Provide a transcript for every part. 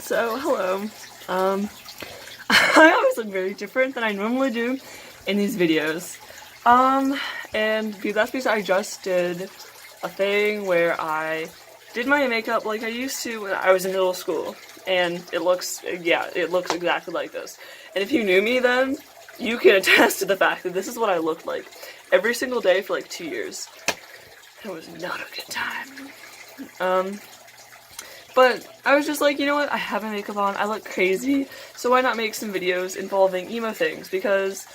So, hello. I always look very different than I normally do in these videos. And that's because I just did a thing where I did my makeup like I used to when I was in middle school. And it looks exactly like this. And if you knew me then, you can attest to the fact that this is what I looked like every single day for like 2 years. It was not a good time. But I was just like, you know what, I have my makeup on, I look crazy, so why not make some videos involving emo things, because,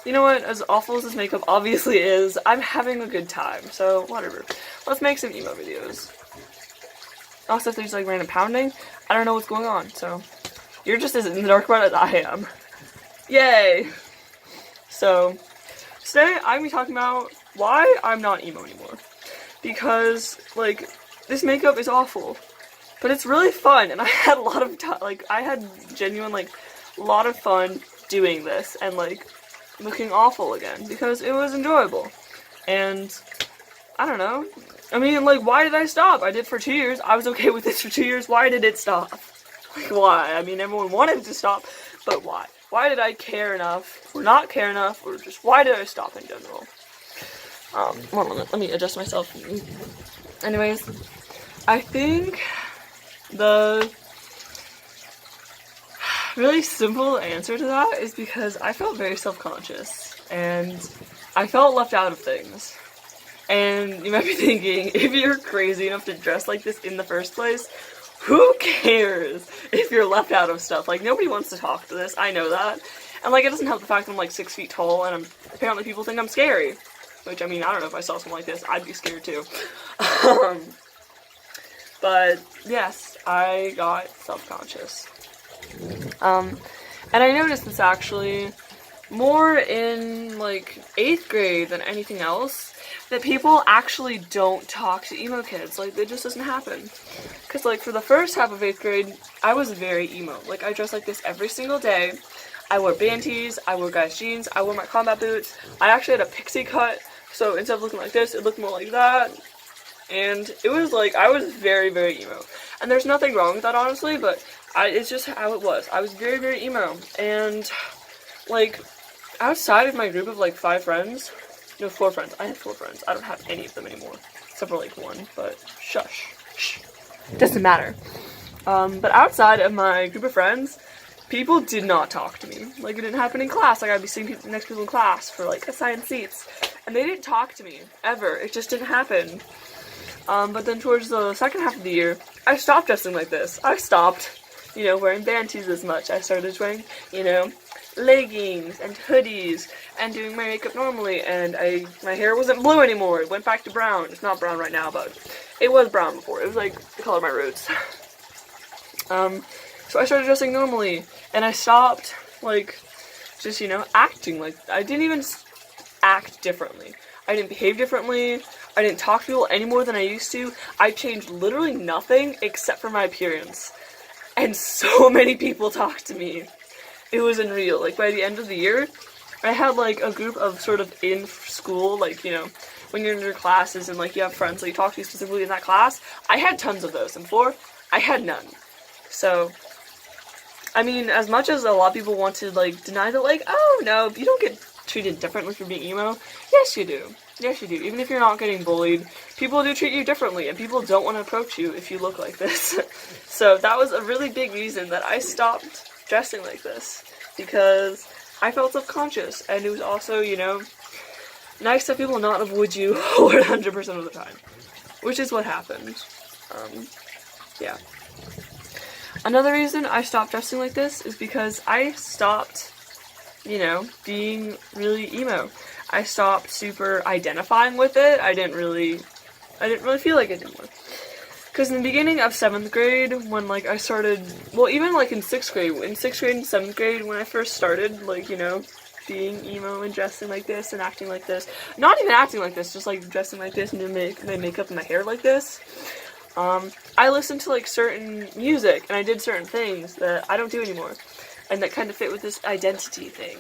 you know what, as awful as this makeup obviously is, I'm having a good time, so whatever. Let's make some emo videos. Also, if there's like random pounding, I don't know what's going on, so you're just as in the dark about it as I am. Yay! So, today I'm going to be talking about why I'm not emo anymore. Because, like, this makeup is awful. But it's really fun, and I had a lot of time, like, I had genuine, like, a lot of fun doing this, and, like, looking awful again, because it was enjoyable. And, I don't know, I mean, like, why did I stop? I did for 2 years, I was okay with this for 2 years, why did it stop? Like, why? I mean, everyone wanted to stop, but why? Why did I care enough, or not care enough, or just, why did I stop in general? Hold on, let me adjust myself. Anyways, I think the really simple answer to that is because I felt very self-conscious, and I felt left out of things. And you might be thinking, if you're crazy enough to dress like this in the first place, who cares if you're left out of stuff? Like, nobody wants to talk to this, I know that. And, like, it doesn't help the fact that I'm, like, 6 feet tall, and apparently people think I'm scary. Which, I mean, I don't know, if I saw something like this, I'd be scared too. But, yes, I got self-conscious. And I noticed this actually more in, like, 8th grade than anything else, that people actually don't talk to emo kids. Like, it just doesn't happen. Because, like, for the first half of 8th grade, I was very emo. Like, I dressed like this every single day. I wore band tees, I wore guys' jeans, I wore my combat boots. I actually had a pixie cut, so instead of looking like this, it looked more like that. And it was like, I was very, very emo. And there's nothing wrong with that, honestly, but it's just how it was. I was very, very emo. And, like, outside of my group of, like, 5 friends, no, 4 friends. I had 4 friends. I don't have any of them anymore. Except for, like, 1, but shush. Shh. Doesn't matter. But outside of my group of friends, people did not talk to me. Like, it didn't happen in class. Like, I'd be sitting next to people in class for, like, assigned seats. And they didn't talk to me. Ever. It just didn't happen. But then towards the second half of the year, I stopped dressing like this. I stopped, you know, wearing band tees as much. I started wearing, you know, leggings and hoodies and doing my makeup normally, and my hair wasn't blue anymore. It went back to brown. It's not brown right now, but it was brown before. It was like the color of my roots. So I started dressing normally, and I stopped, like, just, you know, acting like, I didn't even act differently. I didn't behave differently. I didn't talk to people any more than I used to. I changed literally nothing except for my appearance. And so many people talked to me. It was unreal. Like, by the end of the year, I had, like, a group of sort of in school, like, you know, when you're in your classes and, like, you have friends that you talk to specifically in that class. I had tons of those, and before, I had none. So, I mean, as much as a lot of people want to, like, deny that, like, oh, no, you don't get treated differently for being emo. Yes, you do. Yes, you do. Even if you're not getting bullied, people do treat you differently, and people don't want to approach you if you look like this. So that was a really big reason that I stopped dressing like this, because I felt self-conscious, and it was also, you know, nice to people not avoid you 100% of the time, which is what happened. Yeah. Another reason I stopped dressing like this is because I stopped, you know, being really emo. I stopped super identifying with it. I didn't really feel like it anymore. Because in the beginning of 7th grade, when, like, I started, well, even, like, in 6th grade and 7th grade, when I first started, like, you know, being emo and dressing like this and acting like this, not even acting like this, just, like, dressing like this and doing my makeup and my hair like this, I listened to, like, certain music, and I did certain things that I don't do anymore, and that kind of fit with this identity thing.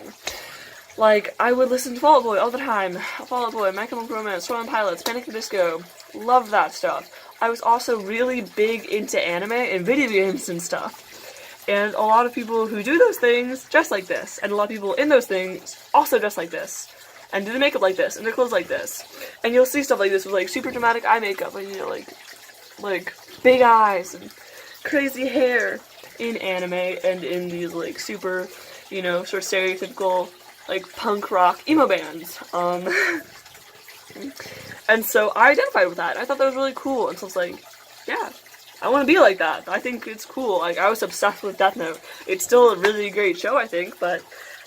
Like, I would listen to Fall Out Boy all the time. Fall Out Boy, My Chemical Romance, Soil and Pilots, Panic! At the Disco. Loved that stuff. I was also really big into anime and video games and stuff. And a lot of people who do those things dress like this. And a lot of people in those things also dress like this. And do the makeup like this. And their clothes like this. And you'll see stuff like this with like super dramatic eye makeup. And you know, like big eyes and crazy hair in anime and in these like super, you know, sort of stereotypical like punk rock emo bands. And so I identified with that. I thought that was really cool. And so I was like, yeah, I want to be like that. I think it's cool. Like, I was obsessed with Death Note. It's still a really great show, I think, but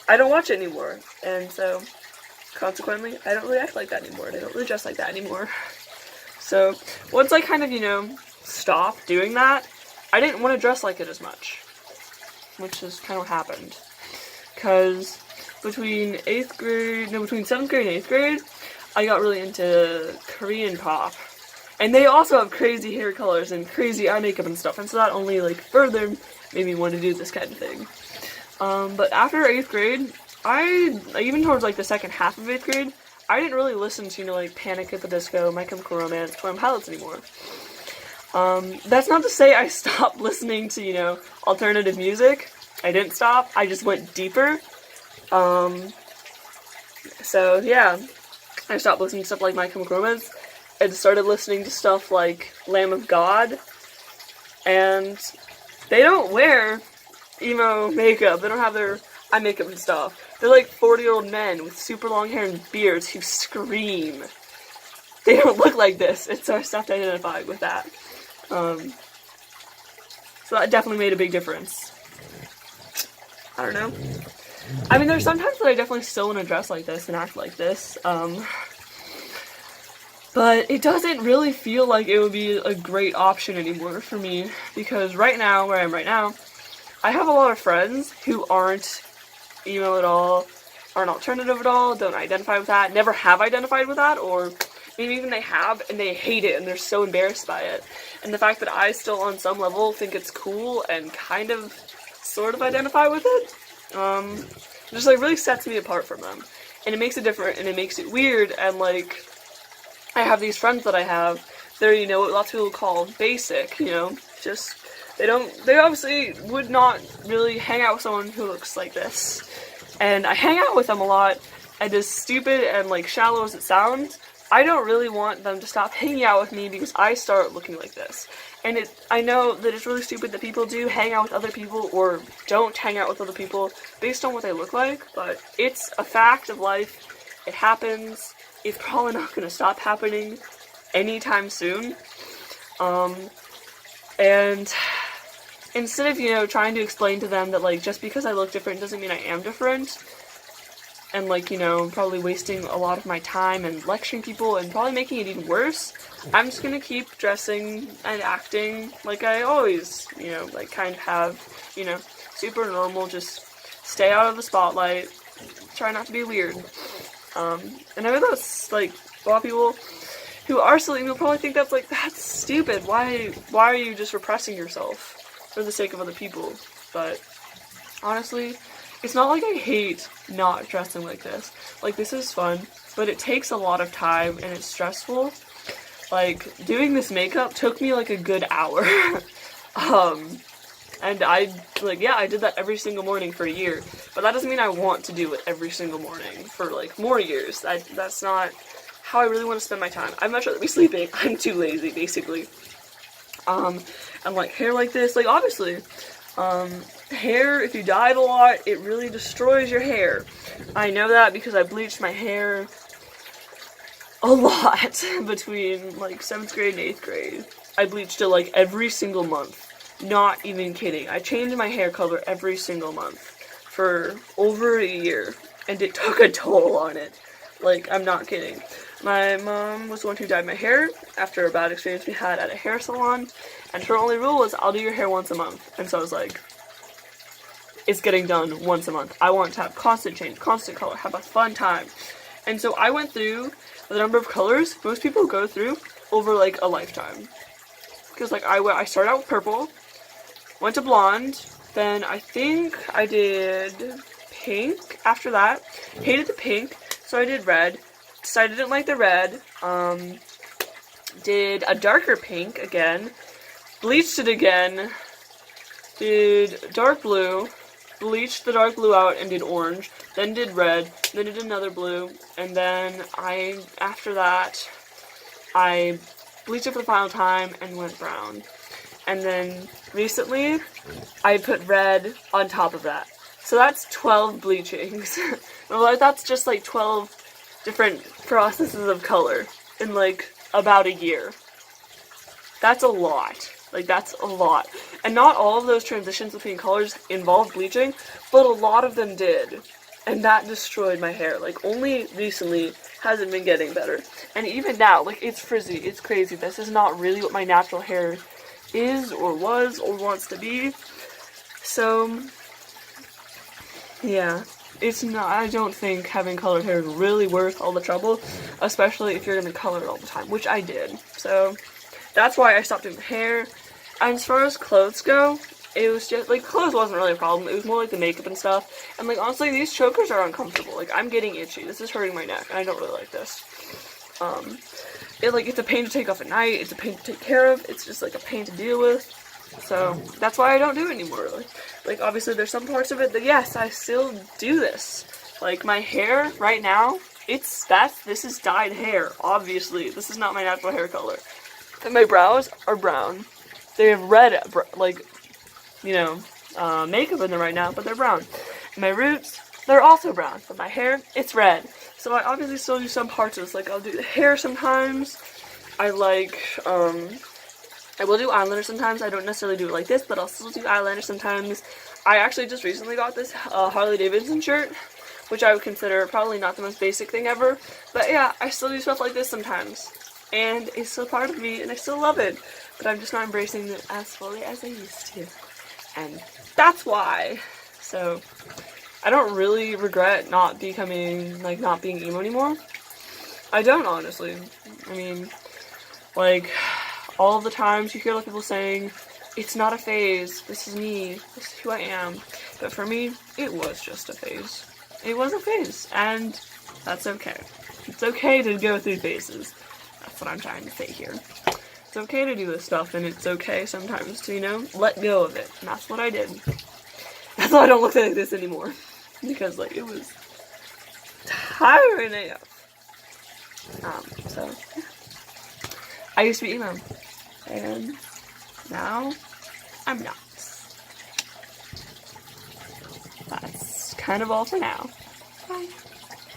I don't watch it anymore. And so, consequently, I don't really act like that anymore. And I don't really dress like that anymore. So, once I kind of, you know, stopped doing that, I didn't want to dress like it as much. Which is kind of what happened. Because between 7th grade and 8th grade, I got really into Korean pop. And they also have crazy hair colors and crazy eye makeup and stuff, and so that only, like, further made me want to do this kind of thing. But after 8th grade, even towards, like, the second half of 8th grade, I didn't really listen to, you know, like, Panic at the Disco, My Chemical Romance, 21 Pilots anymore. That's not to say I stopped listening to, you know, alternative music. I didn't stop, I just went deeper. So, yeah. I stopped listening to stuff like My Chemical Romance and started listening to stuff like Lamb of God. And they don't wear emo makeup. They don't have their eye makeup and stuff. They're like 40-year-old men with super long hair and beards who scream. They don't look like this, and so I stopped identifying with that. So that definitely made a big difference. I don't know. I mean, there's sometimes that I definitely still want to dress like this and act like this, but it doesn't really feel like it would be a great option anymore for me, because right now, where I am right now, I have a lot of friends who aren't emo at all, aren't alternative at all, don't identify with that, never have identified with that, or maybe even they have and they hate it and they're so embarrassed by it. And the fact that I still on some level think it's cool and kind of sort of identify with it, just like really sets me apart from them. And it makes it different and it makes it weird, and like I have these friends that I have, they're, you know, what lots of people call basic, you know, just they obviously would not really hang out with someone who looks like this. And I hang out with them a lot, and as stupid and like shallow as it sounds, I don't really want them to stop hanging out with me because I start looking like this. And I know that it's really stupid that people do hang out with other people or don't hang out with other people based on what they look like, but it's a fact of life. It happens. It's probably not going to stop happening anytime soon. And instead of, you know, trying to explain to them that, like, just because I look different doesn't mean I am different, and, like, you know, probably wasting a lot of my time and lecturing people and probably making it even worse, I'm just gonna keep dressing and acting like I always, you know, like, kind of have, you know, super normal, just stay out of the spotlight, try not to be weird. And I know that's, like, a lot of people who are still emo probably think that's, like, that's stupid, why are you just repressing yourself for the sake of other people? But honestly, it's not like I hate not dressing like this. Like, this is fun, but it takes a lot of time and it's stressful. Like, doing this makeup took me like a good hour. And I did that every single morning for a year. But that doesn't mean I want to do it every single morning for like more years. That's not how I really want to spend my time. I'd much rather be sleeping. I'm too lazy, basically. And like hair like this, like obviously, hair, if you dye it a lot, it really destroys your hair. I know that because I bleached my hair a lot between like 7th grade and 8th grade. I bleached it like every single month. Not even kidding. I changed my hair color every single month for over a year, and it took a toll on it. Like, I'm not kidding. My mom was the one who dyed my hair after a bad experience we had at a hair salon, and her only rule was, I'll do your hair once a month. And so I was like, it's getting done once a month. I want to have constant change, constant color, have a fun time. And so I went through the number of colors most people go through over like a lifetime. Because like I started out with purple, went to blonde, then I think I did pink after that. Hated the pink, so I did red. Decided I didn't like the red. Did a darker pink again. Bleached it again. did dark blue, bleached the dark blue out and did orange, then did red, then did another blue, and then after that, I bleached it for the final time and went brown. And then recently, I put red on top of that. So that's 12 bleachings. Well, that's just like 12 different processes of color in like about a year. That's a lot. Like, that's a lot. And not all of those transitions between colors involved bleaching, but a lot of them did. And that destroyed my hair. Like, only recently has it been getting better. And even now, like, it's frizzy, it's crazy. This is not really what my natural hair is, or was, or wants to be. So, yeah. It's not, I don't think having colored hair is really worth all the trouble, especially if you're gonna color it all the time, which I did. So, that's why I stopped doing hair. And as far as clothes go, it was just, like, clothes wasn't really a problem. It was more like the makeup and stuff. And, like, honestly, these chokers are uncomfortable. Like, I'm getting itchy. This is hurting my neck, and I don't really like this. It's a pain to take off at night. It's a pain to take care of. It's just, like, a pain to deal with. So, that's why I don't do it anymore, really. Like, obviously, there's some parts of it that, yes, I still do this. Like, my hair, right now, this is dyed hair, obviously. This is not my natural hair color. And my brows are brown. They have red, makeup in them right now, but they're brown. And my roots, they're also brown. But my hair, it's red. So I obviously still do some parts of this. Like, I'll do the hair sometimes. I will do eyeliner sometimes. I don't necessarily do it like this, but I'll still do eyeliner sometimes. I actually just recently got this Harley Davidson shirt, which I would consider probably not the most basic thing ever. But yeah, I still do stuff like this sometimes. And it's still part of me, and I still love it. But I'm just not embracing it as fully as I used to. And that's why. So, I don't really regret not being emo anymore. I don't, honestly. I mean, like, all the times you hear people saying, it's not a phase, this is me, this is who I am. But for me, it was just a phase. It was a phase, and that's okay. It's okay to go through phases. That's what I'm trying to say here. It's okay to do this stuff, and it's okay sometimes to, let go of it. And that's what I did. That's why I don't look like this anymore. Because, it was tiring AF. So, yeah. I used to be emo. And now, I'm not. That's kind of all for now. Bye.